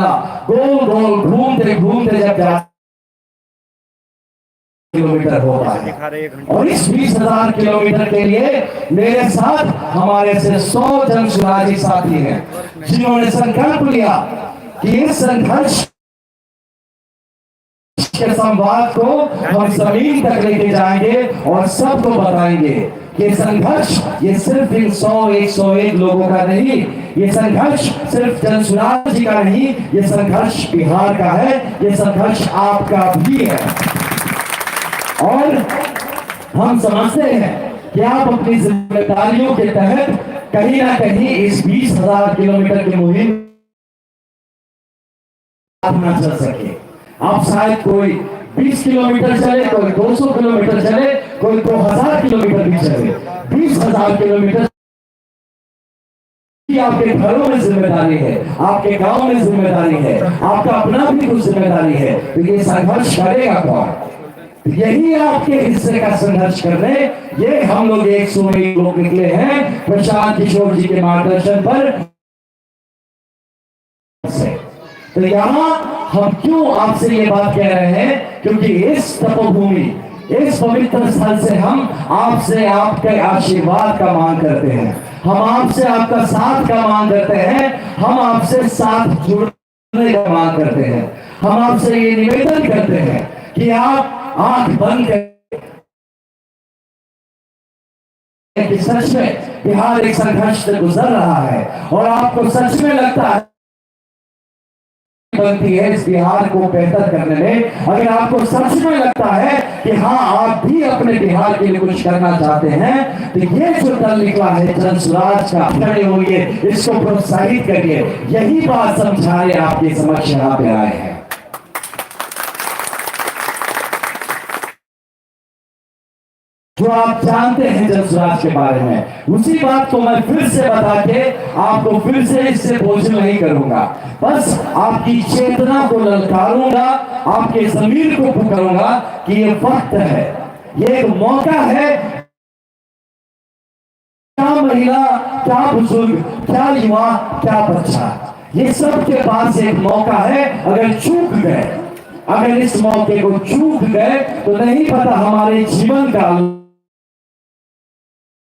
गोल गोल घूमते घूमते जब किलोमीटर होता है और इस 20,000 किलोमीटर के लिए मेरे साथ हमारे से 100 जनसुराजी साथी हैं जिन्होंने संकल्प लिया कि इस संघर्ष के संवाद को हम जमीन तक लेके जाएंगे और सबको बताएंगे कि संघर्ष ये सिर्फ इन 101 लोगों का नहीं, ये संघर्ष सिर्फ जनसुराज जी का नहीं, ये संघर्ष बिहार का है, ये संघर्ष आपका भी है। और हम समझते हैं कि आप अपनी जिम्मेदारियों के तहत कहीं ना कहीं इस 20,000 किलोमीटर की मुहिम ना चल सके। आप शायद कोई 20 किलोमीटर चले, कोई 200 किलोमीटर चले, कोई 2000 किलोमीटर भी चले। 20,000 किलोमीटर आपके घरों में जिम्मेदारी है, आपके गांव में जिम्मेदारी है, आपका अपना भी कुछ जिम्मेदारी है। तो ये संघर्ष करेगा कौन? यही आपके हिस्से का संघर्ष करने ये हम लोग 101 लोग निकले हैं प्रशांत किशोर जी के मार्गदर्शन पर। तो यहाँ हम क्यों आपसे ये बात कह रहे हैं? क्योंकि इस तपोभूमि, इस पवित्र स्थल से हम आपसे आपके आशीर्वाद का मांग करते हैं, हम आपसे आपका साथ का मांग करते हैं, हम आपसे साथ जुड़ने का मांग करते हैं, हम आपसे ये निवेदन करते हैं कि आप आंख बंद करें कि सच में बिहार एक संघर्ष से गुजर रहा है और आपको सच में लगता है बनती है इस बिहार को बेहतर करने में। अगर आपको सच में लगता है कि हाँ आप भी अपने बिहार के लिए कुछ करना चाहते हैं, तो ये जो दल निकला है जनसुराज का, खड़े होइए, इसको प्रोत्साहित करिए। यही बात समझाने आपके समक्ष यहाँ पे आए हैं। जो आप जानते हैं जनसुराज के बारे में, उसी बात को मैं फिर से बता के आपको फिर से इससे बोझ नहीं करूंगा। बस आपकी चेतना को ललकारूंगा, आपके जमीर को पुकारूंगा कि ये वक्त है, ये एक मौका है। क्या महिला, क्या बुजुर्ग, क्या युवा, क्या बच्चा, ये सब के पास एक मौका है। अगर चूक गए, अगर इस मौके को चूक गए तो नहीं पता हमारे जीवन का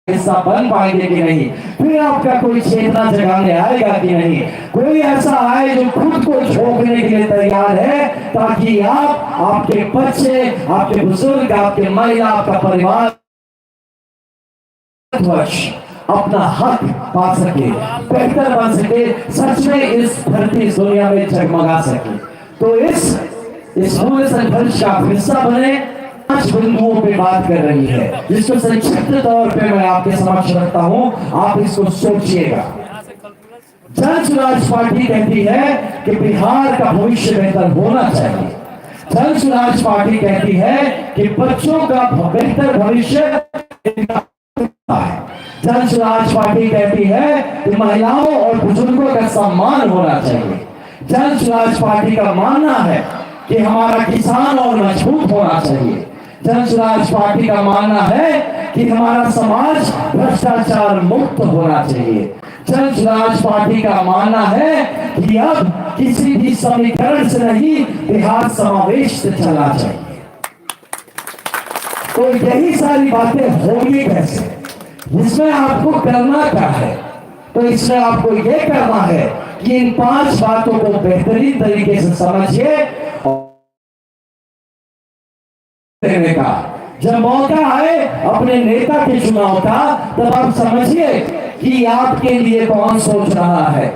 हिस्सा बन पाएंगे कि नहीं, फिर आपका कोई चेतना जगाने आएगा कि नहीं, कोई ऐसा आए जो खुद को झोंकने के लिए तैयार है, ताकि आप, आपके बच्चे, आपके बुजुर्ग, आपके महिला, आपका परिवार अपना हक पा सके, बेहतर बन सके, सच में इस धरती दुनिया में जगमगा सके। तो इस पूरे संघर्ष का हिस्सा बने। 5 बिंदुओं पे बात कर रही है, जिसको संक्षिप्त तौर पे मैं आपके समक्ष रखता हूं, आप इसको सोचिएगा। जनसुराज पार्टी कहती है कि बिहार का भविष्य बेहतर होना चाहिए। जनसुराज पार्टी कहती है कि बच्चों का बेहतर भविष्य है। जनसुराज पार्टी कहती है कि महिलाओं और बुजुर्गों का सम्मान होना चाहिए। जनसुराज पार्टी का मानना है कि हमारा किसान और मजबूत होना चाहिए। जनसुराज पार्टी का मानना है कि हमारा समाज भ्रष्टाचार मुक्त होना चाहिए। जनसुराज पार्टी का मानना है कि अब किसी भी समीकरण से नहीं, बिहार समावेश से चलना चाहिए। तो यही सारी बातें होंगी कैसे? इसमें आपको करना क्या है? तो इसमें आपको यह करना है कि इन 5 बातों को बेहतरीन तरीके से समझिए। का जब मौका आए अपने नेता के चुनाव का, तब आप समझिए कि आपके लिए कौन सोच रहा है,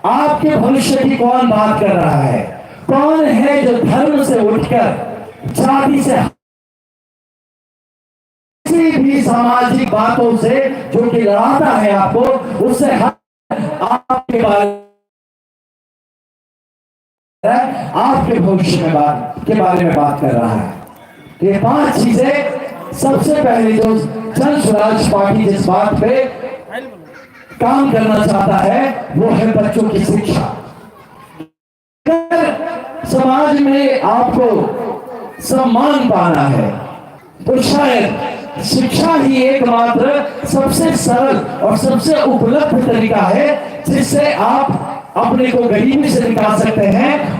आपके भविष्य की कौन बात कर रहा है, कौन है जो धर्म से उठकर, जाति से, किसी भी सामाजिक बातों से जो कि लड़ाता है आपको, उससे आपके भविष्य के बारे में बात कर रहा है। ये 5 चीजें सबसे पहले जो जनसुराज पार्टी जिस बात पे काम करना चाहता है वो है बच्चों की शिक्षा। समाज में आपको सम्मान पाना है तो शायद शिक्षा ही एकमात्र सबसे सरल और सबसे उपलब्ध तरीका है जिससे आप अपने को गरीबी से निकाल सकते हैं